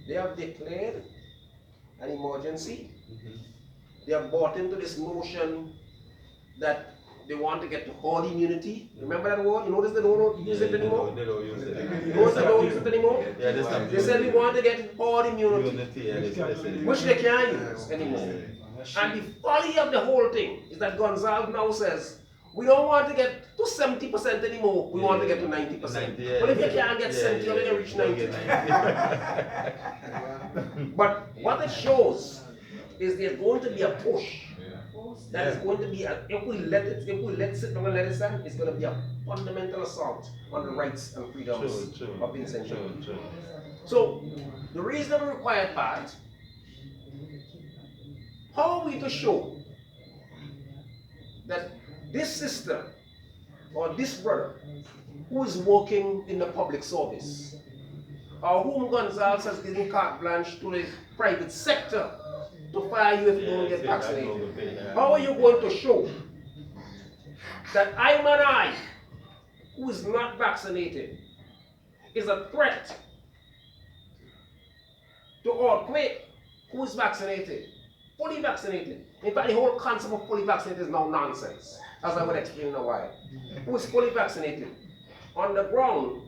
They have declared an emergency. They have bought into this notion that they want to get to herd immunity. Remember that word? You notice they don't use it anymore? They don't use it. You notice they don't use it anymore? Yeah, they said we want to get herd immunity, which they can't use anymore. And the folly of the whole thing is that Gonzalez now says, we don't want to get to 70% anymore, we want to get to 90%. Well, if you can't get 70, you're going to reach 90. But what it shows is there's going to be a push. That is going to be, if we let sit down and let it stand, it's going to be a fundamental assault on the rights and freedoms of Vincent. So, the reasonable required part, how are we to show that this sister or this brother who is working in the public service, or whom Gonzalez has given carte blanche to the private sector to fire you if you don't get vaccinated? How are you going to show that I, who is not vaccinated, is a threat to Earthquake, who is vaccinated, fully vaccinated? In fact, the whole concept of fully vaccinated is now nonsense, as I will explain in a while. Who is fully vaccinated? On the ground,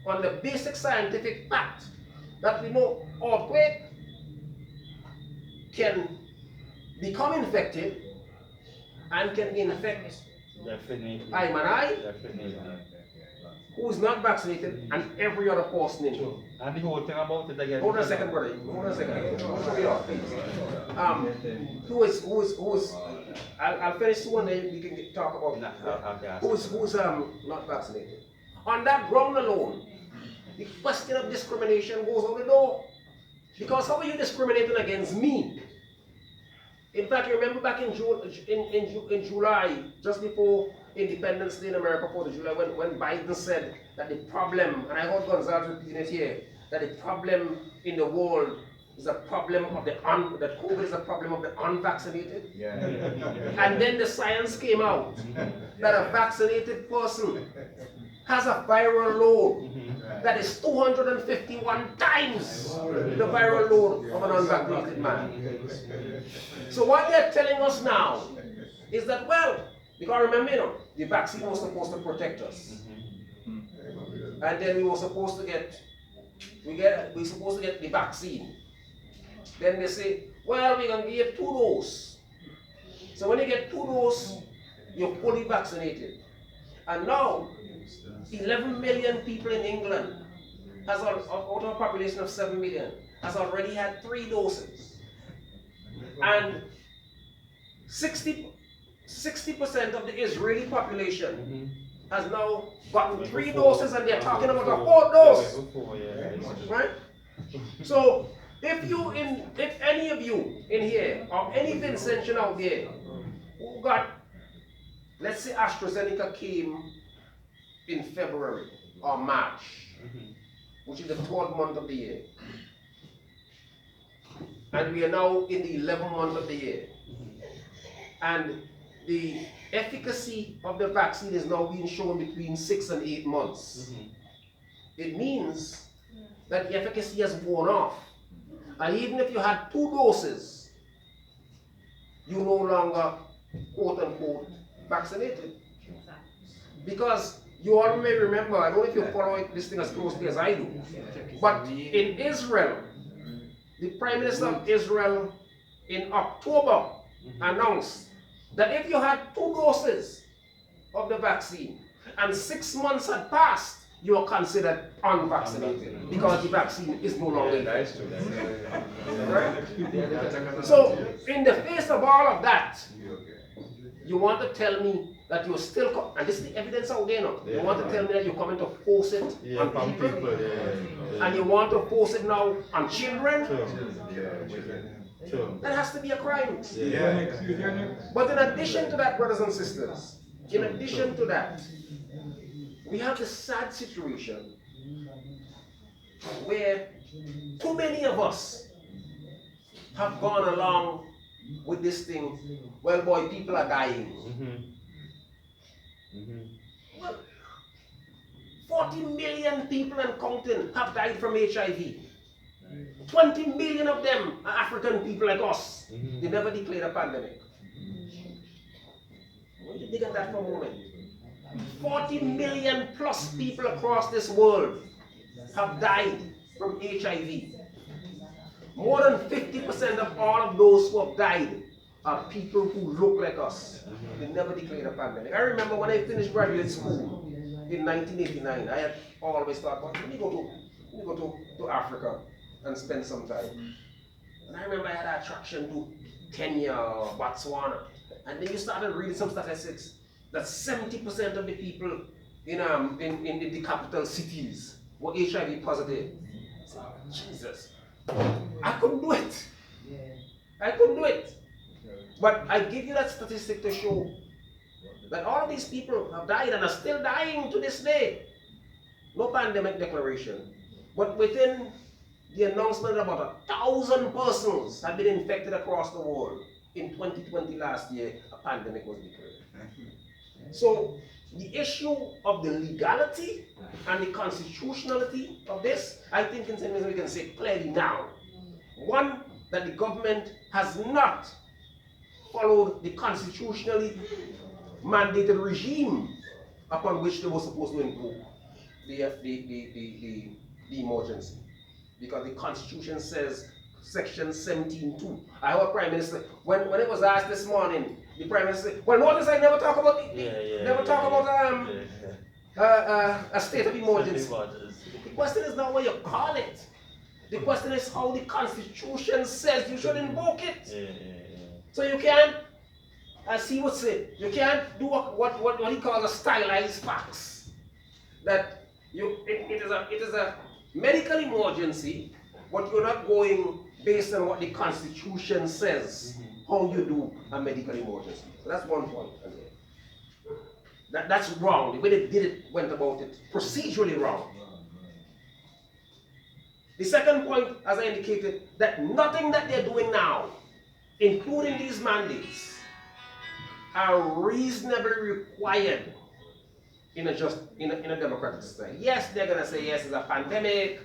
on the basic scientific fact that we know Earthquake can become infected and can infect who is not vaccinated and every other person in it. And the whole thing about it again. Hold on a second, brother. Hold on a second. I'll show you off, please. Who is I'll finish one day we can talk about who is not vaccinated. On that ground alone, the question of discrimination goes out the door. Because how are you discriminating against me? In fact, you remember back in July, just before Independence Day in America, 4th of July, when Biden said that the problem, and I heard Gonzalez repeating it here, that the problem in the world is a problem of that COVID is a problem of the unvaccinated. Yeah. And then the science came out that a vaccinated person has a viral load that is 251 times the viral load of an unvaccinated man. So what they're telling us now is that, well, because remember, the vaccine was supposed to protect us. And then we were supposed to get the vaccine. Then they say, well, we're going to give you 2 doses. So when you get 2 doses, you're fully vaccinated. And now, 11 million people in England, out of a population of 7 million, has already had 3 doses. And 60% of the Israeli population has now gotten 3 doses, and they're talking about a 4th dose. Right? So, if any of you in here, or any Vincentian out there, who got, let's say AstraZeneca came in February or March, which is the 3rd month of the year, and we are now in the 11th month of the year, and the efficacy of the vaccine is now being shown between 6 and 8 months. It means that the efficacy has worn off. And even if you had 2 doses, you no longer, quote unquote, vaccinated. Because you all may remember, I don't know if you follow this thing as closely as I do, but in Israel, the Prime Minister of Israel in October announced that if you had 2 doses of the vaccine and 6 months had passed, you are considered unvaccinated because the vaccine is no longer effective. Right? So, in the face of all of that, you want to tell me that you're still, and this is the evidence out there now, you want to tell me that you're coming to force it on people, and you want to force it now on children? That has to be a crime. But in addition to that, brothers and sisters, in addition to that, we have this sad situation where too many of us have gone along with this thing. Well, boy, people are dying. Well, 40 million people and counting have died from HIV. 20 million of them are African people like us. They never declared a pandemic. I want you to dig at that for a moment. 40 million plus people across this world have died from HIV. More than 50% of all of those who have died are people who look like us. They never declared a pandemic. I remember when I finished graduate school in 1989, I had always thought, well, let me go to Africa and spend some time. And I remember I had an attraction to Kenya or Botswana. And then you started reading some statistics that 70% of the people in the capital cities were HIV positive. I said, Jesus, I couldn't do it. I couldn't do it. But I give you that statistic to show that all of these people have died and are still dying to this day. No pandemic declaration. But within the announcement that about 1,000 persons have been infected across the world, in 2020 last year, a pandemic was declared. So the issue of the legality and the constitutionality of this, I think in some ways we can say clearly now. One, that the government has not followed the constitutionally mandated regime upon which they were supposed to invoke the emergency. Because the Constitution says, Section 17.2. I heard Prime Minister, when it was asked this morning, the Prime Minister said, well, notice I never talk about a state of emergency. The question is not what you call it. The question is how the Constitution says you should invoke it. So you can't, as he would say, you can't do what he calls a stylized facts. That it is a medical emergency, but you're not going based on what the Constitution says how you do a medical emergency. So that's one point. That's wrong. The way they did it, went about it, procedurally wrong. The second point, as I indicated, that nothing that they're doing now, including these mandates, are reasonably required in a democratic society. Yes, they're going to say, yes, it's a pandemic,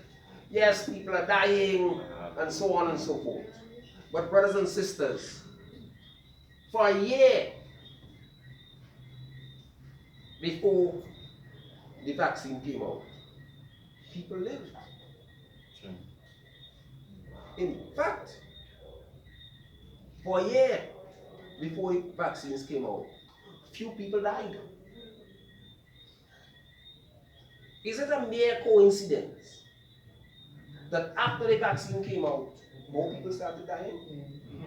yes, people are dying, and so on and so forth. But brothers and sisters, for a year before the vaccine came out, people lived. In fact, for a year before the vaccines came out, few people died. Is it a mere coincidence that after the vaccine came out, more people started dying?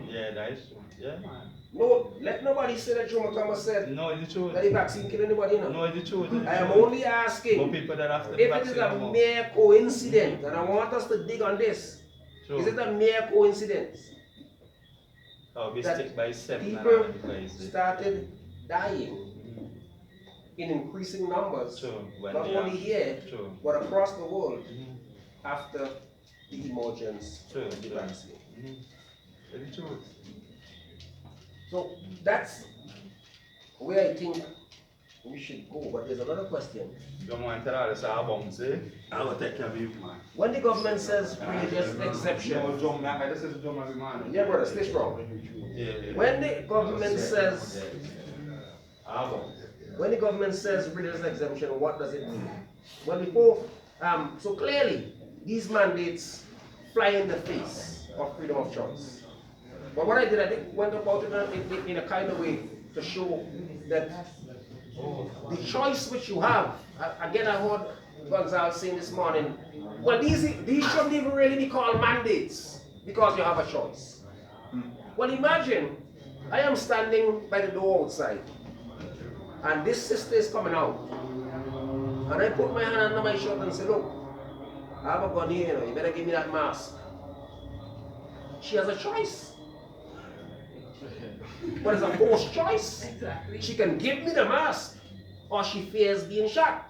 Yeah, that is true. Yeah, man. No, let nobody say that Jomo Thomas said No, it's true. that the vaccine killed anybody. No, No, it's true. I am only asking More people that after if the it vaccine is a come out. mere coincidence, and I want us to dig on this. True. Is it a mere coincidence Oh, we that stick by 7 people started dying in increasing numbers, True. not only here, True. but across the world after the emergence True. of the vaccine? Very true. So that's where I think we should go. But there's another question. When the government says religious exception, yeah, brother, stay strong. When the government says religious exemption, what does it mean? Well, before, so clearly, these mandates fly in the face of freedom of choice. But what I did, I think, went about it in a kind of way to show that the choice which you have, again, I heard Gonzalo saying this morning, well, these shouldn't even really be called mandates because you have a choice. Well, imagine I am standing by the door outside, and this sister is coming out, and I put my hand under my shirt and say, look, I have a gun here, you better give me that mask. She has a choice. But it's a forced choice. She can give me the mask, or she fears being shot,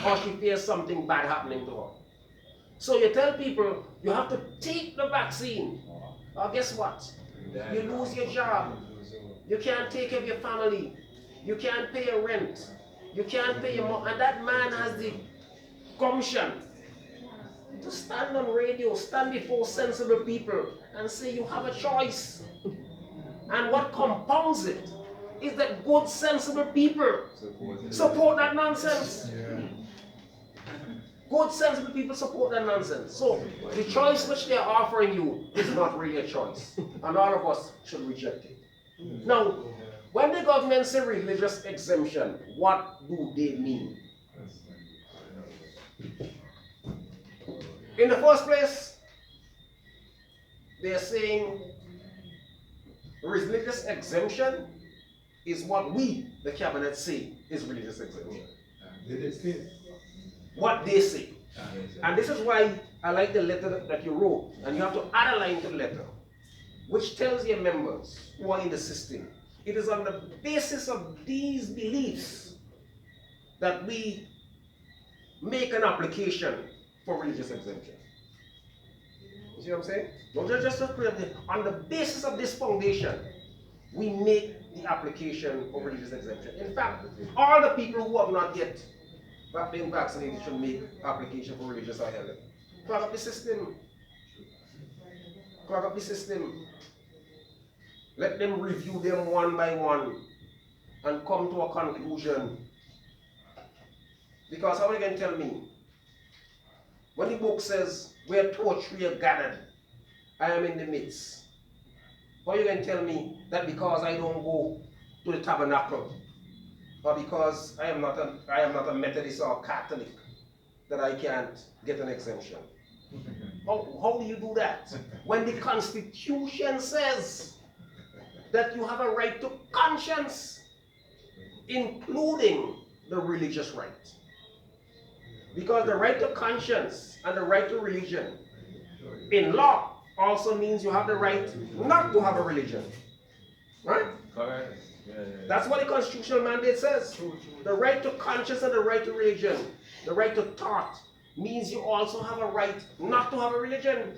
or she fears something bad happening to her. So you tell people, you have to take the vaccine, or guess what? You lose your job. You can't take care of your family. You can't pay your rent. You can't pay your money. And that man has the gumption to stand on radio, stand before sensible people and say you have a choice. And what compounds it is that good, sensible people support that nonsense. Yeah. Good, sensible people support that nonsense. So the choice which they are offering you is not really a choice. And all of us should reject it. Now, when the government say religious exemption, what do they mean? In the first place, they are saying religious exemption is what we, the cabinet, say is religious exemption. What they say. And this is why I like the letter that you wrote, and you have to add a line to the letter, which tells your members who are in the system, it is on the basis of these beliefs that we make an application for religious exemption. You see what I'm saying? Don't just on the basis of this foundation, we make the application for religious exemption. In fact, all the people who have not yet been vaccinated should make application for religious health. Clog up the system. Clog up the system. Let them review them one by one and come to a conclusion. Because how are you going to tell me? When the book says, where two or three are gathered, I am in the midst. How are you going to tell me that because I don't go to the tabernacle, or because I am not a Methodist or Catholic, that I can't get an exemption? How do you do that? When the Constitution says that you have a right to conscience, including the religious right. Because the right to conscience and the right to religion in law also means you have the right not to have a religion. Right? Correct. That's what the constitutional mandate says. The right to conscience and the right to religion, the right to thought, means you also have a right not to have a religion.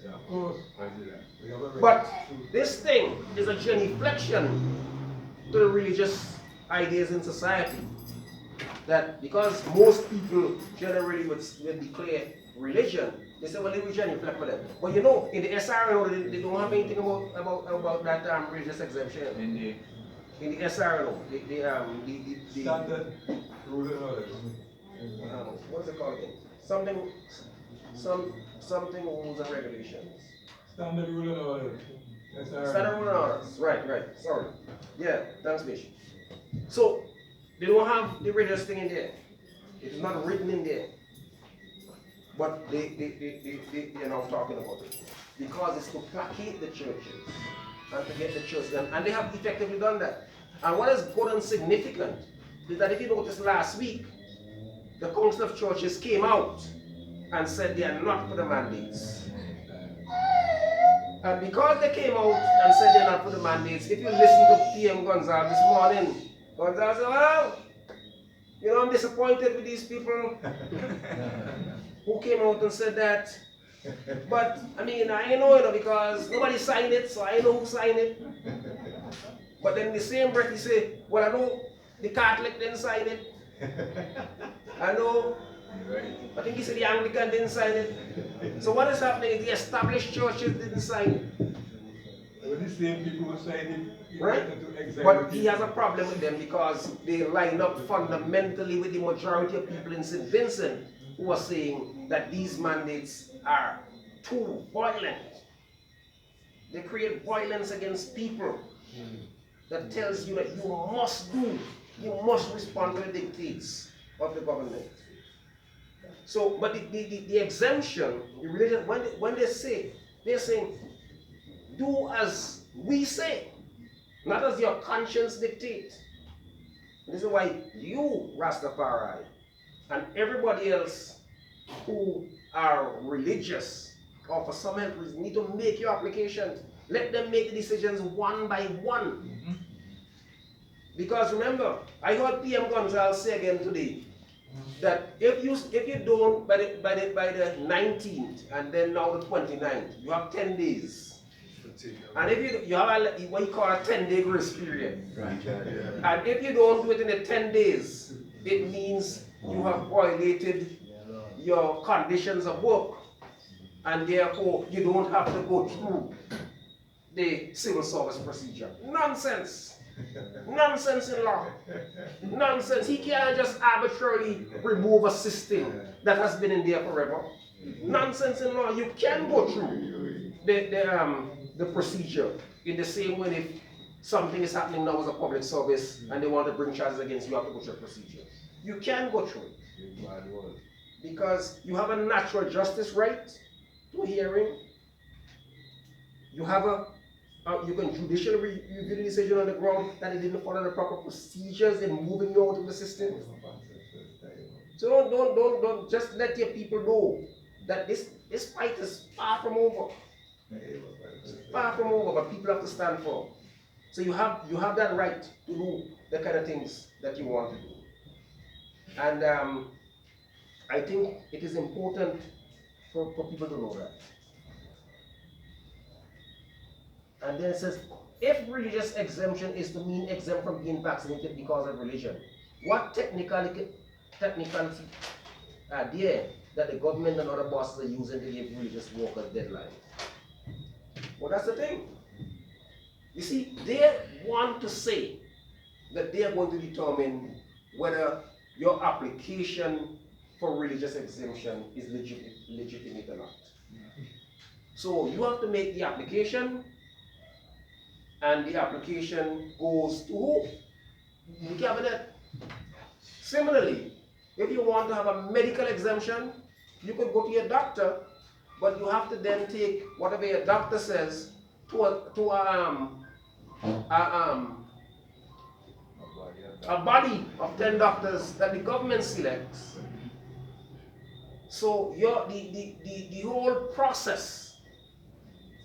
But this thing is a genuflection to the religious ideas in society. That because most people generally would declare religion, they say, well, they will genuflect for them. But you know, in the SRNO, they don't have anything about that religious exemption. In the SRNO, the Standard rule and order. what's it called again? Something rules and regulations. Standard rule and order. Standard rule and orders. Right. Sorry. Yeah, thanks, Bishop. So they don't have the religious thing in there. It is not written in there. But they are now talking about it. Because it's to placate the churches and to get the churches done. And they have effectively done that. And what is good and significant is that if you notice last week, the Council of Churches came out and said they are not for the mandates. And because they came out and said they're not for the mandates, if you listen to PM Gonzalez this morning, Gonzalez said, well, you know, I'm disappointed with these people who came out and said that. But, I mean, I know, because nobody signed it, so I know who signed it. But then in the same breath, he said, well, I know the Catholic didn't sign it. I know, I think he said the Anglican didn't sign it. So what is happening is the established churches didn't sign it. Well, the same people who signed it, right? But he has a problem with them because they line up fundamentally with the majority of people in St. Vincent who are saying that these mandates are too violent. They create violence against people. That tells you that you must respond to the dictates of the government. So, but the exemption, the religion, when they say, they're saying, do as we say, not as your conscience dictates. This is why you, Rastafari, and everybody else who are religious, or for some help reason, need to make your application. Let them make the decisions one by one. Because remember, I heard PM Gonzalez say again today that if you don't by the 19th and then now the 29th, you have 10 days. And if you have what you call a 10-day grace period. Right. And if you don't do it in the 10 days, it means you have violated your conditions of work. and therefore you don't have to go through the civil service procedure. Nonsense. Nonsense in law. Nonsense. He can't just arbitrarily remove a system that has been in there forever. Nonsense in law. You can go through the procedure in the same way if something is happening now as a public service and they want to bring charges against you, you have to go through a procedure. You can go through it. Because you have a natural justice right to a hearing. You have you can judicially review the decision on the ground that it didn't follow the proper procedures in moving you out of the system. So don't just let your people know that this fight is far from over. It's far from over, but people have to stand for. So you have that right to do the kind of things that you want to do. And I think it is important for people to know that. And then it says, if religious exemption is to mean exempt from being vaccinated because of religion, what technicality are there that the government and other bosses are using to give religious workers deadlines? Well, that's the thing. You see, they want to say that they are going to determine whether your application for religious exemption is legitimate or not. So you have to make the application, and the application goes to who? The cabinet. Similarly, if you want to have a medical exemption, you could go to your doctor, but you have to then take whatever your doctor says to a body of 10 doctors that the government selects. So the whole process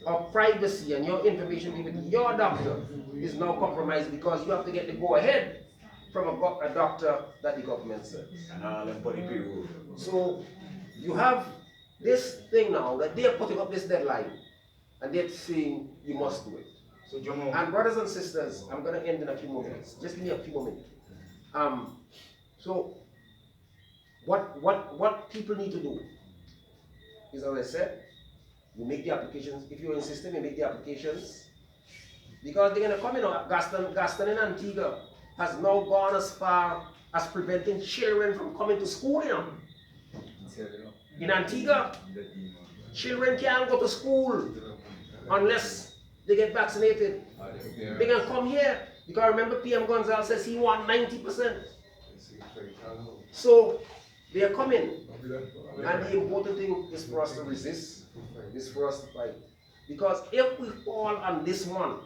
of privacy and your information given to your doctor is now compromised because you have to get the go-ahead from a doctor that the government says. So you have this thing now that they are putting up this deadline and they're saying you must do it. So, and brothers and sisters, I'm going to end in a few more minutes. Just give me a few more minutes. So what people need to do is, as I said, you make the applications. If you're in system, you make the applications. Because they're going to come in. Gaston in Antigua has now gone as far as preventing children from coming to school. In Antigua, children can't go to school unless they get vaccinated. They can come here. Because remember, PM Gonzalez says he wants 90%. So they are coming. And the important thing is for us to resist, is for us to fight. Because if we fall on this one,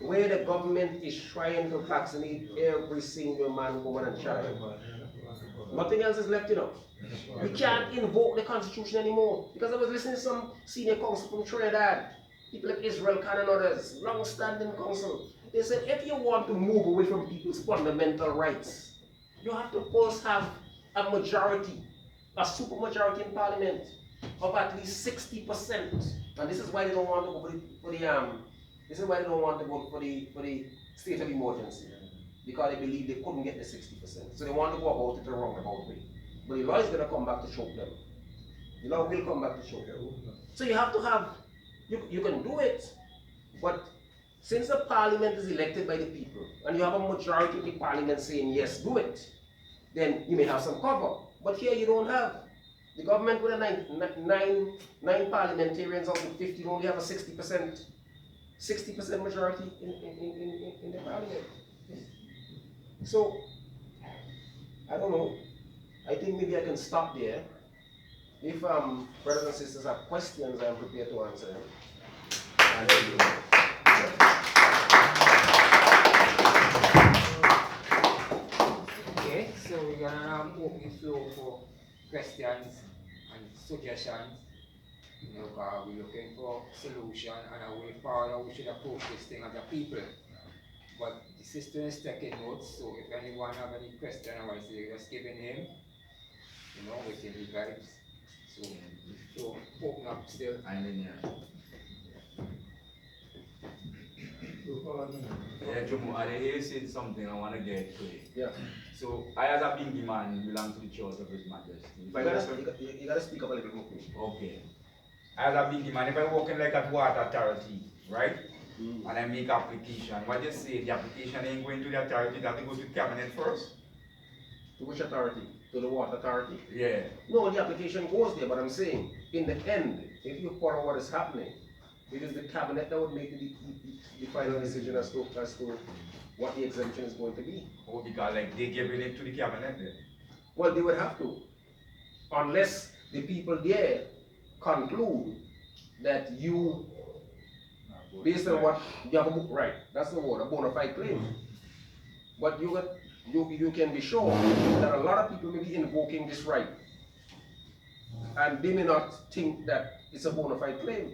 where the government is trying to vaccinate every single man, woman, and child, nothing else is left, We can't invoke the Constitution anymore. Because I was listening to some senior counsel from Trinidad, people like Israel Khan and others, long-standing counsel. They said if you want to move away from people's fundamental rights, you have to first have a majority, a super majority in parliament of at least 60%. And this is why they don't want to go for the state of emergency. Because they believe they couldn't get the 60%. So they want to go about it the roundabout way. But the law is going to come back to choke them. The law will come back to choke them. So you have to have, you can do it, but since the parliament is elected by the people, and you have a majority of the parliament saying yes, do it, then you may have some cover. But here you don't have. The government with nine parliamentarians out of 50 only have a 60% majority in the parliament. So, I don't know. I think maybe I can stop there. If brothers and sisters have questions, I'm prepared to answer them. Okay, so we're gonna open the floor for questions and suggestions. We're looking for solution and a way forward how we should approach this thing as a people. But the system is taking notes, so if anyone have any question, I want to say just giving him, within the vibes. So open up still. far. Yeah, Jomo, I hear you say something I want to get clear. Yeah. So, I as a Bingi man belong to the Church of His Majesty. If I work You gotta speak up a little bit more. okay. As a Bingi man, if I work in like a water authority, right? Mm. And I make application, what you say, the application ain't going to the authority, that it goes to cabinet first? To which authority? To the water authority? Yeah. No, the application goes there, but I'm saying, in the end, if you follow what is happening, it is the cabinet that would make the final decision as to what the exemption is going to be. Oh, because like they giving it to the cabinet then? Well, they would have to, unless the people there conclude that you, based on what you have a book, right? That's the word, a bona fide claim. But you can be sure that a lot of people may be invoking this right, and they may not think that it's a bona fide claim.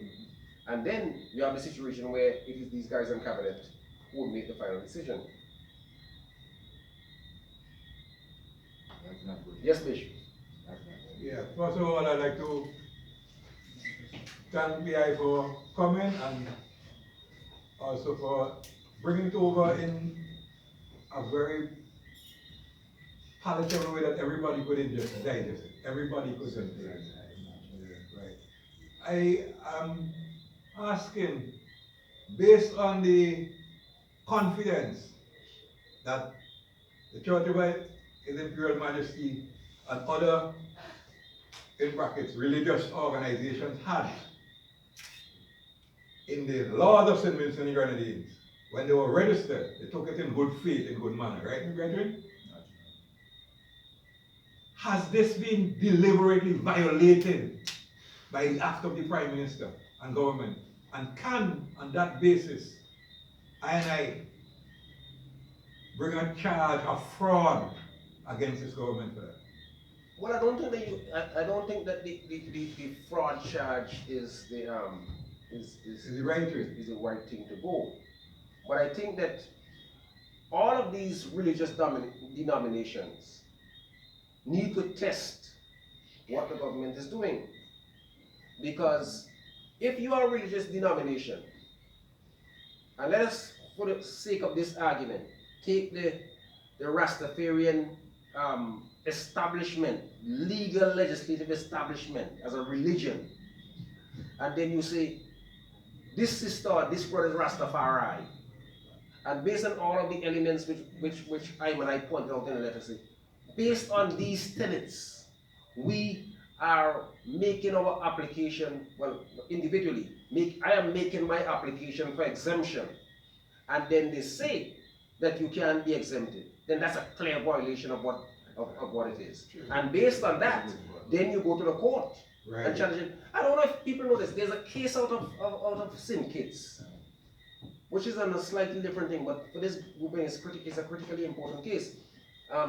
And then you have the situation where it is these guys in cabinet who will make the final decision. That's not good. Yes, Bishop. That's not good. Yeah, first of all, I'd like to thank PI for coming and also for bringing it over in a very palatable way that everybody could digest it. Everybody could digest it. Right. I am asking, based on the confidence that the Church of His Imperial Majesty and other, in brackets, religious organizations had in the laws of St. Vincent and the Grenadines, when they were registered, they took it in good faith, in good manner, right, brethren? Has this been deliberately violated by the act of the Prime Minister and government? And can, on that basis, I bring a charge of fraud against this government for that? Well, I don't think that I don't think that the fraud charge is the Is the right way? is the right thing to go. But I think that all of these religious denominations need to test what the government is doing. Because if you are a religious denomination, and let us, for the sake of this argument, take the Rastafarian establishment, legal legislative establishment as a religion, and then you say, this sister or this brother is Rastafari, and based on all of the elements which I pointed out in the letter, say, based on these tenets, we are making our application, well, individually, I am making my application for exemption, and then they say that you can be exempted, then that's a clear violation of what it is. And based on that, then you go to the court and challenge it. I don't know if people know this, there's a case out of Sin Kids, which is on a slightly different thing, but for this grouping, it's a critically important case.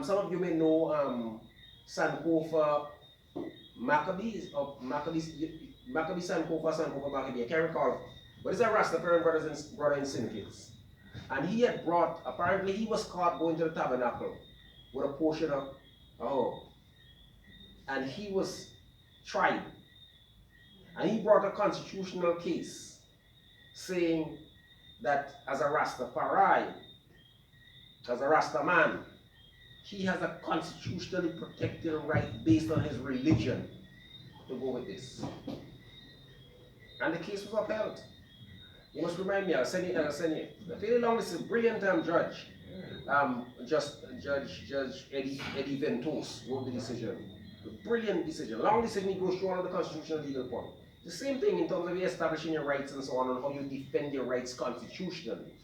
Some of you may know Sankofa Maccabees, Sankofa Maccabee, I can't recall, but it's a Rastafarian brother in Sin Kids. And he had brought, apparently he was caught going to the tabernacle with a portion of and he was tried. And he brought a constitutional case saying that as a Rastafari, as a Rasta man, he has a constitutionally protected right based on his religion to go with this. And the case was upheld. You must remind me, I'll send you. The fairly long, this is a brilliant judge. Judge Eddie Ventos wrote the decision. A brilliant decision. Long decision, he goes through all of the constitutional legal point. The same thing in terms of you establishing your rights and so on, and how you defend your rights constitutionally.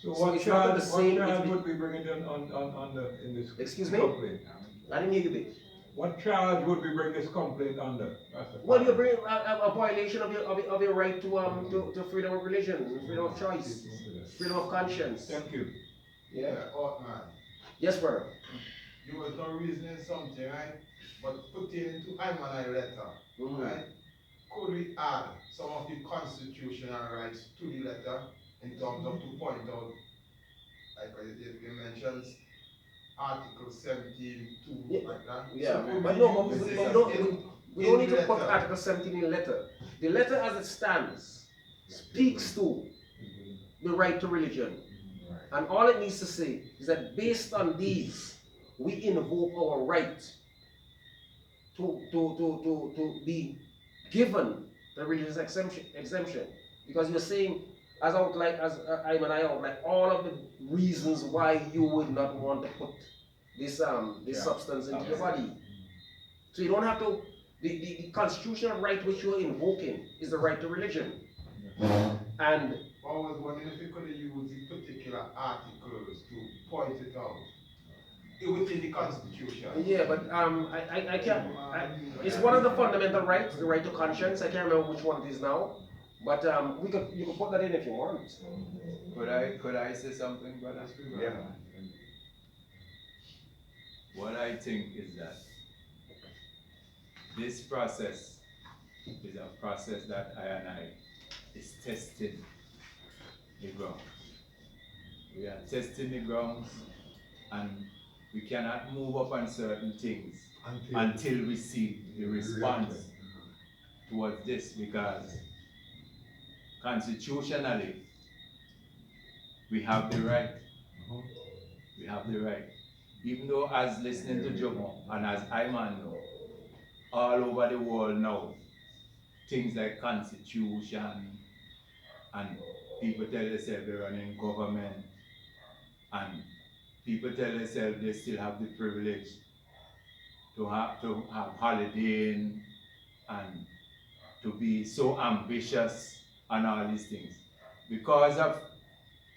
So So what it's not charge, the same, what charge it's- would we bring it in this Excuse me? complaint? I didn't hear you, babe. What charge would we bring this complaint under? Well, you bring a violation of your right to freedom of religion, freedom of choice, freedom of conscience. Thank you. Yeah. Man, Yes, brother. you was not reasoning something, right? But putting into Imanite letter, Mhm. right? Could we add some of the constitutional rights to the letter in terms of to point out, like you mentioned, Article 17(2), Yeah. like that? Yeah, So could but we no, but use we this don't in need to put letter? Article 17 in the letter. The letter as it stands speaks to the right to religion. And all it needs to say is that based on these, we invoke our right to be given the religious exemption. Because you're saying, as I outlined, all of the reasons why you would not want to put this substance into your body. So you don't have to, the constitutional right which you're invoking is the right to religion. And I was wondering if you could use the particular articles to point it out. Within the Constitution. yeah, but I can't. It's one of the fundamental rights, the right to conscience. I can't remember which one it is now, but you could put that in if you want. Could I say something, brother? Yeah. What I think is that this process is a process that I is testing the ground. We are testing the grounds, and we cannot move up on certain things until we see the response towards this, because constitutionally we have the right. We have the right. Even though, as listening to Jomo and as Iman know, all over the world now, things like constitution, and people tell themselves they're running government, and people tell themselves they still have the privilege to have holidaying and to be so ambitious and all these things. Because of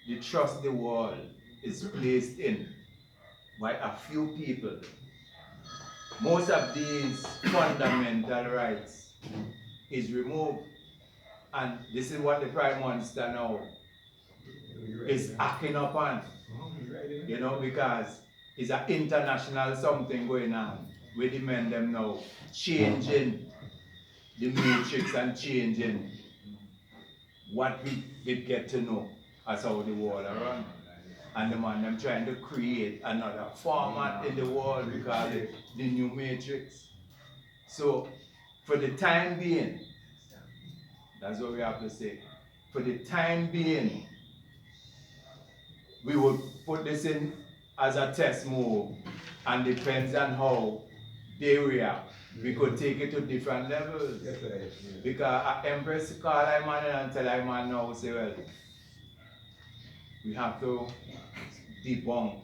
the trust the world is placed in by a few people, most of these fundamental rights is removed. And this is what the Prime Minister now is acting upon, you know, because it's an international something going on with the men them now changing the matrix and changing what we get to know as how the world around. And the man them trying to create another format in the world because of the new matrix. So for the time being, that's what we have to say. For the time being, we would put this in as a test move, and depends on how they react. We could take it to different levels. Because Empress call Iman and tell Iman now, say, well, we have to debunk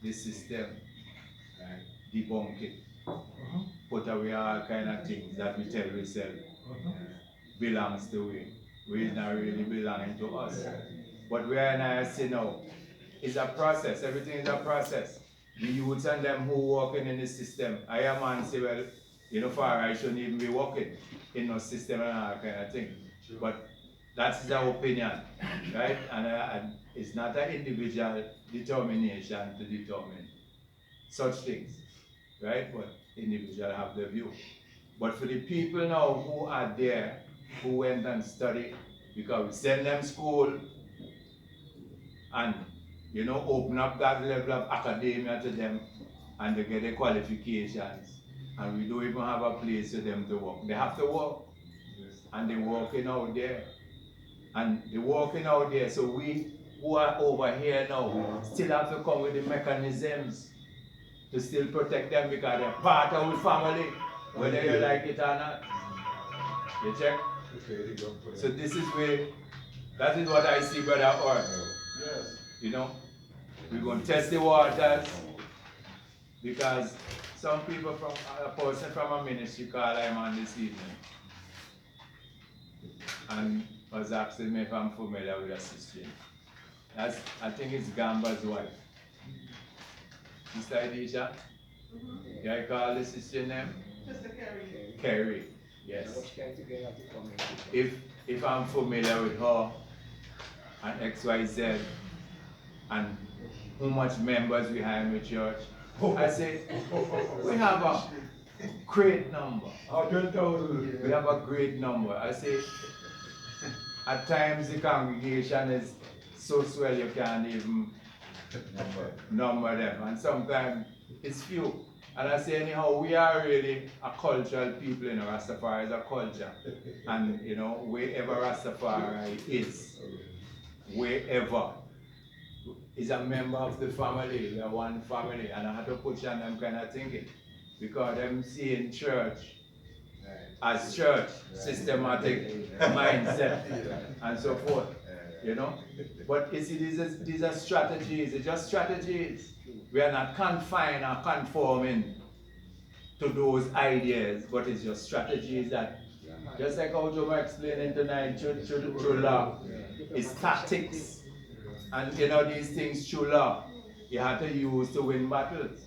the system, right? Debunk it. Put away all kind of things that we tell ourselves belongs to we not really belonging to us. But where I say now, it's a process, everything is a process. The youths and them who working in the system, I am man say, well, you know, far I shouldn't even be working in no system and all kind of thing. But that's their opinion, right? And it's not an individual determination to determine such things, right? But individuals have their view. But for the people now who are there, who went and studied, because we send them school and, you know, open up that level of academia to them, and they get the qualifications, and we don't even have a place for them to work. They have to work, and they're working out there. And they're working out there, so we who are over here now still have to come with the mechanisms to still protect them, because they're part of the family, whether you like it or not. You check? So this is where, that is what I see, Brother Orr. Yes. You know, we're going to test the waters, because some people from, a person from a ministry called I'm on this evening, and was asking me if I'm familiar with a sister. That's, I think it's Gamba's wife. Sister Adisha? Can I call the sister name? Sister Carrie. Carrie, yes. If I'm familiar with her and XYZ and how much members we have in the church, I say, we have a great number. We have a great number. I say, at times the congregation is so swell you can't even number them, and sometimes it's few. And I say, anyhow, we are really a cultural people, you know, Rastafari is a culture. And, you know, wherever Rastafari is, wherever, is a member of the family, we are one family, and I had to push on them kind of thinking. Because them seeing church as church, systematic mindset, and so forth, you know. But you see, these are strategies, they're just strategies. We are not confined or conforming to those ideas, but it's just strategies that, just like how Joe explained tonight, through law, it's tactics. And you know, these things through law, you have to use to win battles.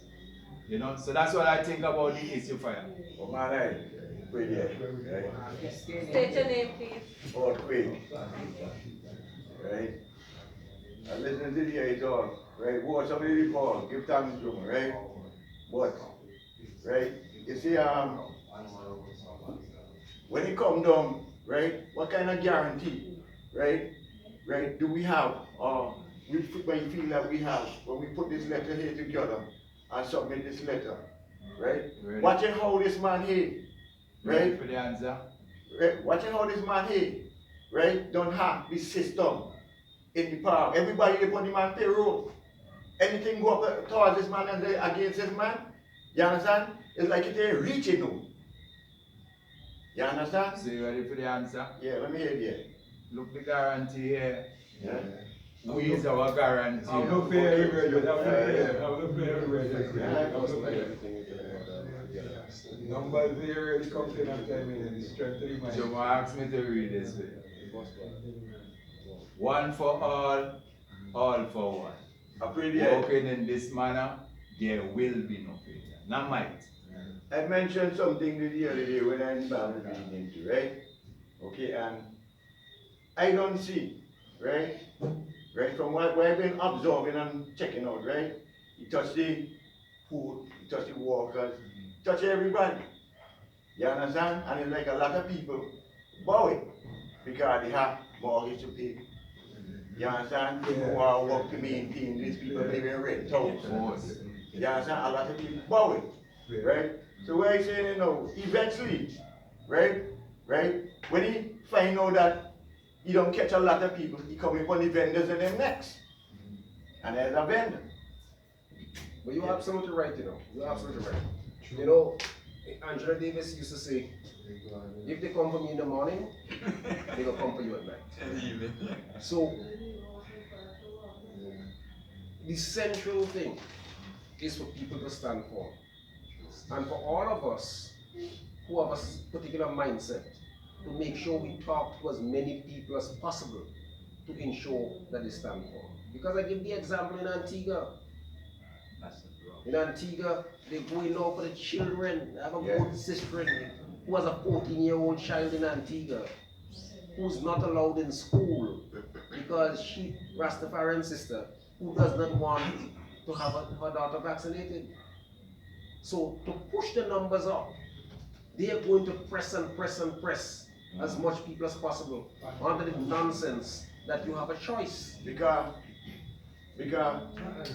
You know, so that's what I think about the issue fire. Oh man, right? Pretty, right? State your name, please. All quick. Right? And listen to the it all, right? What somebody report, give thanks to him, right? But, right? You see, when it come down, right? What kind of guarantee, right? Right? Do we have, when you feel that we have, when we put this letter here together and submit this letter, right? Ready? Watching how this man here, Ready right? for the answer? Right? Watching how this man here, right? Don't have this system in the power. Everybody they put him on payroll. Anything go up towards this man and against this man, you understand? It's like it ain't reaching him. You understand? So you ready for the answer? Yeah, let me hear it. Look the guarantee here. Yeah. We is our guarantee. I'm not fair everywhere, but I'm not fair. I'm not fair everywhere. Numbers here already comes in after me, and it's strength to the mind. Joe asked me to read this way. One for all for one. I pray there. Walking in this manner, there will be no failure. Not might. I mentioned something the other day when I in Bible reading into, right? Okay, and I don't see, right? Right, from what I've been observing and checking out, right? He touched the food, he touched the workers, he touched everybody. You understand? And it's like a lot of people bowing because they have mortgage to pay. You understand? People who are work to maintain these people living in rent house. You understand? A lot of people bowing, right? So what I saying, you know, eventually, right? When he find out that he don't catch a lot of people, he come upon the vendors and them next. And there's a vendor. But you're absolutely right, you know. You're absolutely right. You know, Angela Davis used to say, if they come for me in the morning, they will come for you at night. So, the central thing is for people to stand for. And for all of us who have a particular mindset, to make sure we talk to as many people as possible to ensure that they stand for. Because I give the example in Antigua. In Antigua, they're going now for the children. I have a good sister who has a 14-year-old child in Antigua who's not allowed in school because she, Rastafarian sister, who does not want to have her daughter vaccinated. So to push the numbers up, they are going to press and press and press as much people as possible under the nonsense that you have a choice. Because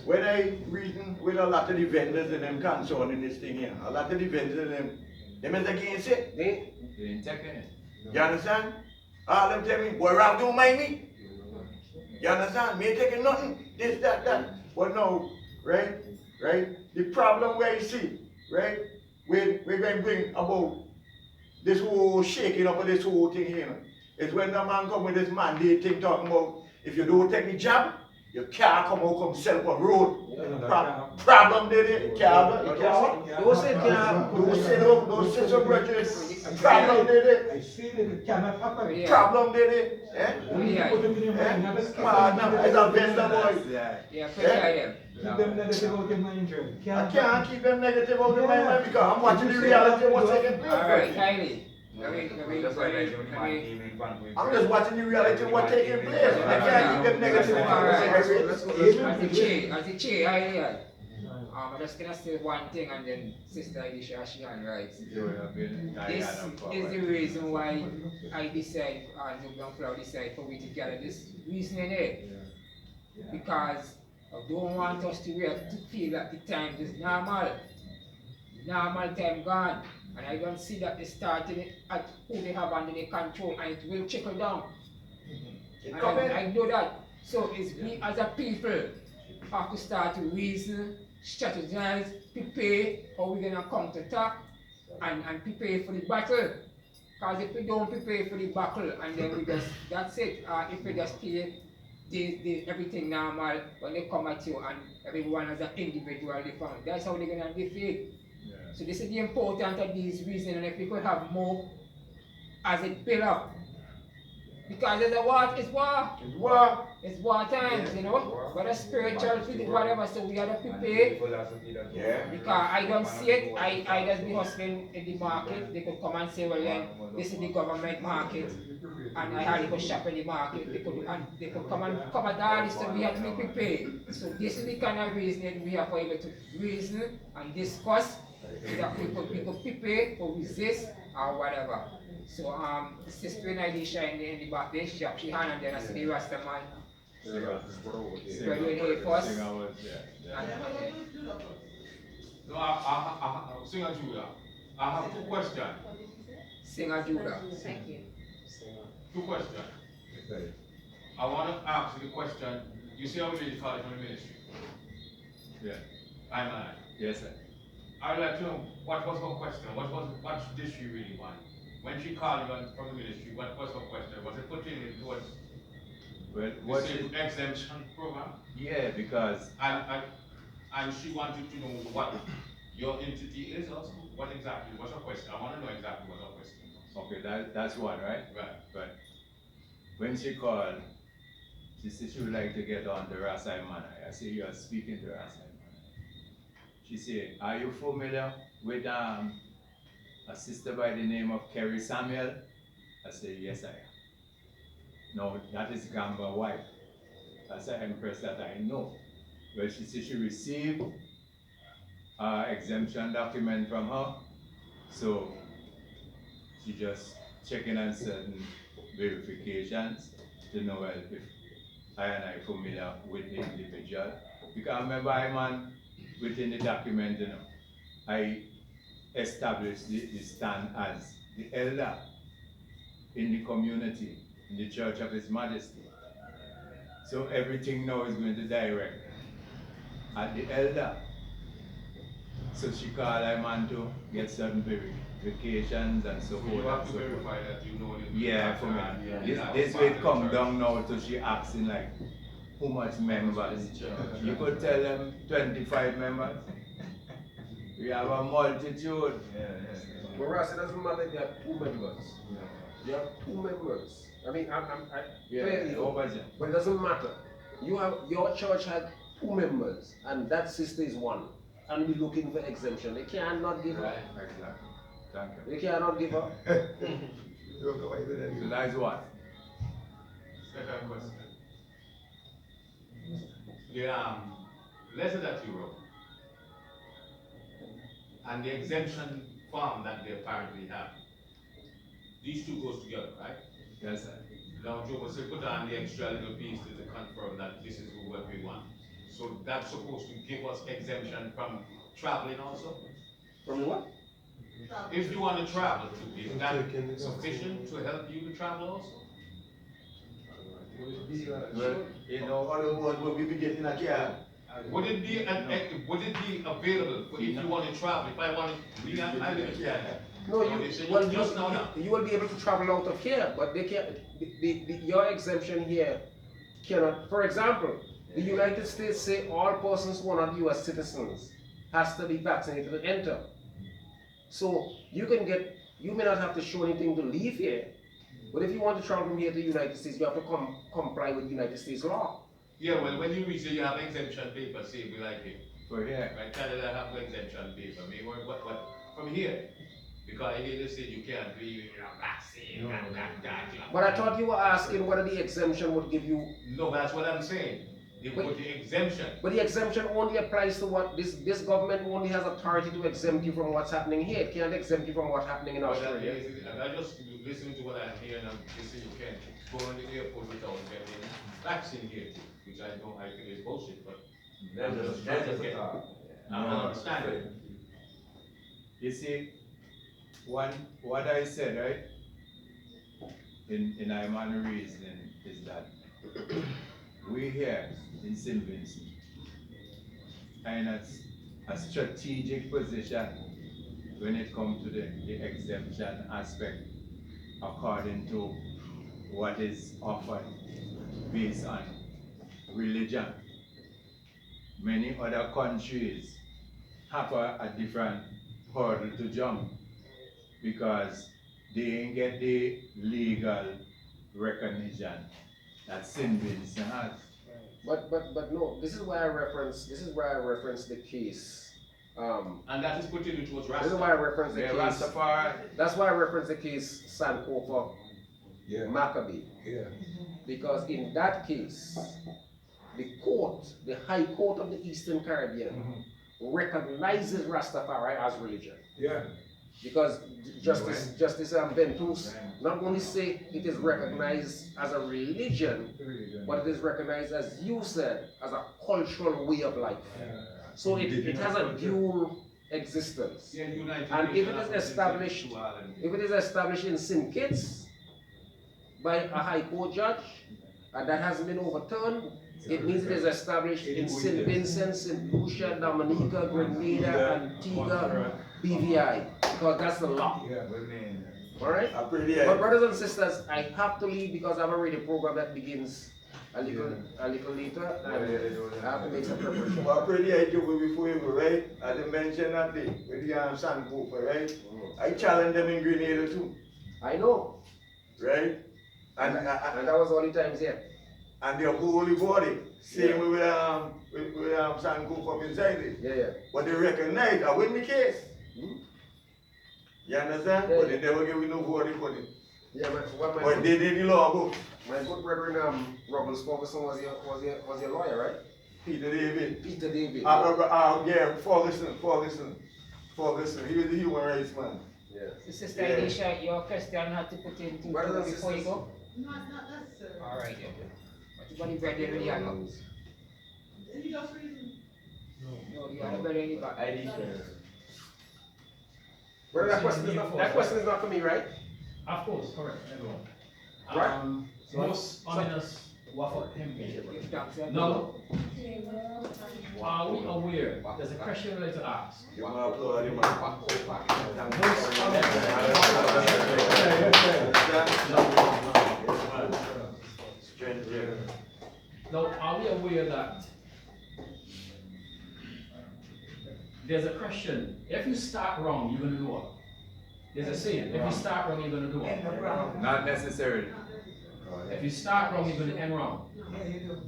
when I reading with a lot of the vendors and them concerned in this thing here, a lot of the vendors and them is against it. They ain't taking it. You understand? All them tell me, boy, Ralph don't mind me. You understand? Me ain't taking nothing, this, that. But no, right? The problem where you see, right? We're going to bring about this whole shaking up of this whole thing here. Is when the man come with this mandate thing talking about, if you don't take the job, you can't come out, come sell on road. Problem did it, can't. Don't say can't. Don't sit up, bridges. Problem did it. I see that it cannot happen. Problem did it. Put them in your mind. Come on now, it's a vendor boy. Yeah, pretty Keep them negative out of mind, Jeremy. I can't keep them negative out of my mind because I'm watching the reality of what's taking place. Alright, Kylie. I'm just watching the reality of what's taking place. I can't keep them negative out of my mind. As the chair, I'm just gonna say one thing and then Sister Elisha Ashian writes. This is the reason why I decide, and the young flower decide for we to gather this reasoning here. Because I don't want us to feel that the time is normal. Normal time gone. And I don't see that they starting at who they have under their control and it will trickle down. And I know that. So it's we as a people have to start to reason, strategize, prepare how we're gonna counterattack and prepare for the battle. Because if we don't prepare for the battle and then we just, that's it, if we just play everything normal when they come at you and everyone as an individual different, that's how they're gonna defeat. Yeah. So this is the importance of these reasons, and if we could have more as it build up. Because it's a war, it's war. It's war. It's war times, Yeah, you know. war. Whether spiritual, physical, whatever, so we gotta prepare. Yeah. Because I don't see it, I just be hustling in the market. They could come and say, well then, this is the government market, and I had to go shop in the market. They could come and come at all this, so we have to be prepared. So this is the kind of reasoning we have for able to reason and discuss, so that we could prepare or resist or whatever. So Sister Elisha in the back there, she hand and then I see the Rasta man. Spread your hair first. No, Singer Judah, I have two questions. Singer Judah. Thank you. Two questions. I want to ask you the question. You see how we did call it from the ministry? Yeah. I'm an Yes, sir. I'd like to know what was her question? What did she really want? When she called you from the ministry, what was her question? Was it pertaining towards Well, the what same she, exemption program? yeah, because And she wanted to know what your entity is also. What exactly? What's her question? I want to know exactly what her question was. okay, that's one, right? Right. Right. When she called, she said she would like to get on the Rasai Manai. I said, you are speaking to Rasai Manai. She said, are you familiar with a sister by the name of Kerry Samuel? I said, yes, I am. No, that is Gamba wife. That's an empress that I know. Well, she said she received an exemption document from her, so she just checking on certain verifications to know well, if I and I familiar with the individual. Because remember, I'm within the document, you know, I established the stand as the elder in the community, in the Church of His Majesty. So everything now is going to direct at the elder. So she called I man to get certain verifications and so So forth. you have and to so forth. verify that you know the Yeah, for me. This way it come down now to she asking like, how much members? You could tell them 25 members. We have a multitude. But Ross, it doesn't matter if you have 2 members. You have 2 members. I mean, clearly, over there. but it doesn't matter. Your church had 2 members, and that sister is 1, and we're looking for exemption. They cannot give her. Exactly. Thank you. They cannot give her. So that's what? Second question. The letter that you wrote and the exemption form that they apparently have, these two goes together, right? Yes, sir. Now Joe was put on the extra little piece to confirm that this is what we want. So that's supposed to give us exemption from traveling also? From the what? If you want to travel, is that sufficient to help you to travel also? Well, you know, all the ones will be getting a car. Would it be available for if you want to travel? If I want to, I live in Canada. No, Well, just now. you will be able to travel out of here, but they can't. Your exemption here cannot. For example, the United States say all persons who are not U.S. citizens has to be vaccinated to enter. So you may not have to show anything to leave here, but if you want to travel from here to the United States, you have to comply with United States law. Yeah, well, when you reach there, you have exemption paper, say, we like it. For here. Right, Canada have exemption paper. Maybe what from here? Because here they say you can't do vaccine and that. But I thought you were asking whether the exemption would give you. No, that's what I'm saying. They put the exemption. But the exemption only applies to what this government only has authority to exempt you from what's happening here. It can't exempt you from what's happening in Australia. I just listen to what I'm hearing and they say you can't go in the airport without getting vaccine here, which I think is bullshit, but I'm just trying to get, I don't understand it. You see, what I said, right, in Iman reasoning is that we here in St. Vincent, in a strategic position when it comes to the exemption aspect according to what is offered based on religion. Many other countries have a different hurdle to jump because they ain't get the legal recognition that St. Vincent has. But no, this is why I reference the case. And that is putting it towards This is why I reference the Yeah, case. Rastafari. That's why I reference the case Sankofa Yeah. Maccabee. Yeah. Because in that case, the High Court of the Eastern Caribbean recognizes Rastafari as religion. Yeah. Because Justice Ventus not only say it is recognized as a religion, but it is recognized, as you said, as a cultural way of life. So it has a dual existence. And if it is established in St. Kitts by a High Court judge, and that hasn't been overturned, it means it is established in St. Vincent, St. Lucia, Dominica, Grenada, Antigua, BVI, because that's the law. Alright? But brothers and sisters, I have to leave because I have already a program that begins a little later, and I have to make some preparation. Well, pretty I do before you go, right? As I mentioned that day with the Sandcooper, right? I challenged them in Grenada too. I know. Right? And that was all the times here. And the holy body, same with Sandcooper inside it. Yeah. But they recognize I win the case. You understand? Yeah, But they never give me no body for it. Yeah, but they did the law book. My good brethren, Robles Ferguson was your lawyer, right? Peter David. Peter David. Yeah, Ferguson. He was the human rights man. Yeah. So Sister Alicia, your question had to put in before you go? Not necessarily. Alright, yeah. But you got the bread already, I know. Did you just read? No, you had a bread already back. I did. Well, that question is not for me, right? Of course, correct, everyone. Right. Most ominous waffle him. No. Are we aware? There's a question I'd like to ask. Now, are we aware that there's a question? If you start wrong, you're gonna do what? There's a saying, if you start wrong, you're gonna do what? Not necessarily. If you start wrong, you're gonna end wrong.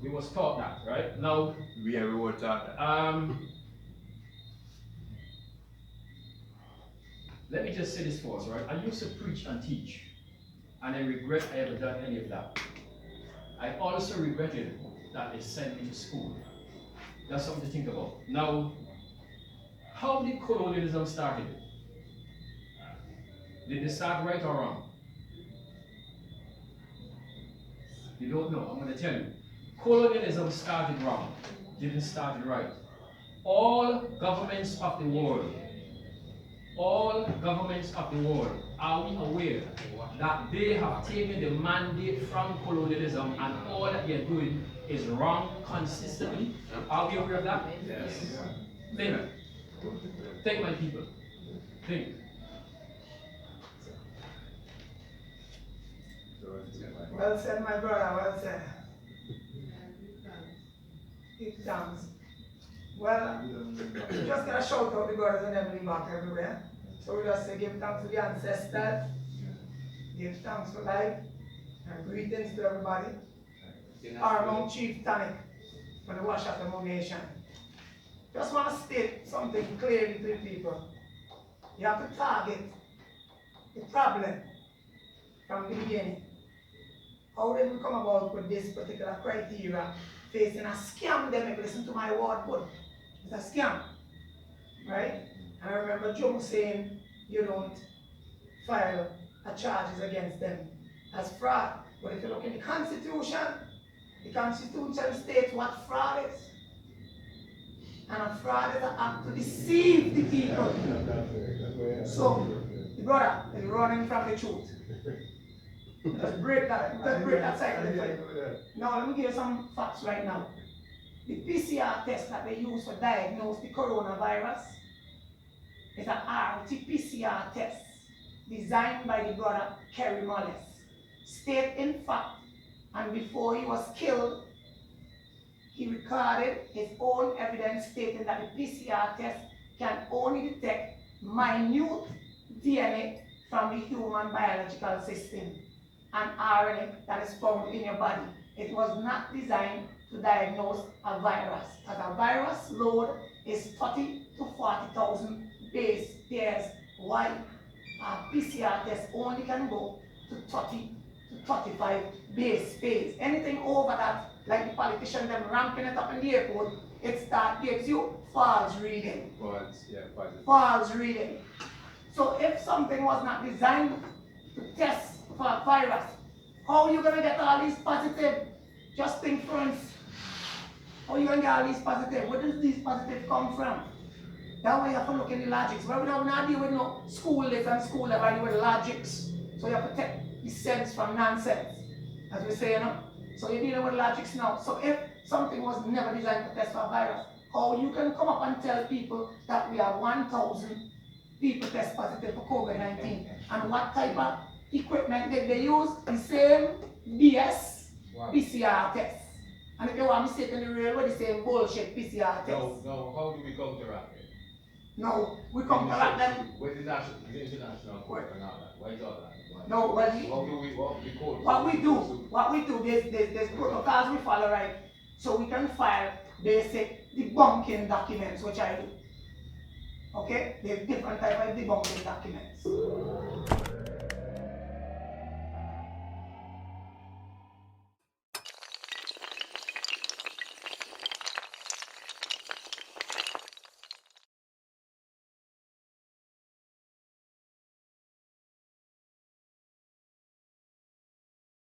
We was taught that, right? Now, we were taught that. Let me just say this for us, right? I used to preach and teach, and I regret I ever done any of that. I also regretted that they sent me to school. That's something to think about. Now, how did colonialism started? Did they start right or wrong? You don't know, I'm going to tell you. Colonialism started wrong, didn't start right. All governments of the world, are we aware that they have taken the mandate from colonialism and all that they're doing is wrong consistently? Are we aware of that? Yes. Think, my people. Think. Well said, my brother, well said. Give thanks. Well, just gonna shout out the brothers and everybody back everywhere. So we just say give thanks to the ancestors, give thanks for life, and greetings to everybody. Paramount Chief Tonic for the wash of the nation. Just want to state something clearly to the people. You have to target the problem from the beginning. How did we come about with this particular criteria facing a scam? Them, if you listen to my word, but it's a scam, right? And I remember Joe saying you don't file a charges against them as fraud. But if you look in the Constitution states what fraud is. And a fraud is an act to deceive the people. So, the brother is running from the truth. Let's break that cycle. Now, let me give you some facts right now. The PCR test that they use to diagnose the coronavirus is an RT-PCR test designed by the brother Kerry Mullis. State in fact, and before he was killed, he recorded his own evidence stating that the PCR test can only detect minute DNA from the human biological system and RNA that is found in your body. It was not designed to diagnose a virus, as a virus load is 30 to 40,000 base pairs wide. A PCR test only can go to 30 to 35 base pairs. Anything over that, like the politicians them ramping it up in the airport, it gives you false reading. False reading. So if something was not designed to test for a virus, how are you going to get all these positive? Just think first. How are you going to get all these positive? Where does these positive come from? That way you have to look in the logics. Well, we don't deal with no school this and school that, deal with logics. So you have to take the sense from nonsense, as we say, you know. So you're dealing with logics now. So if something was never designed to test for a virus, how you can come up and tell people that we have 1,000 people test positive for COVID-19, and what type of equipment did they use? The same BS PCR test. And if you want me to say it in the real way, the same bullshit PCR test. No, how do we counteract it? No, we counteract them. With the international court and all that. Why is all that? Why? No, well, what we do, there's protocols we follow, right? So we can file basic debunking documents, which I do. Okay? There's different types of debunking documents.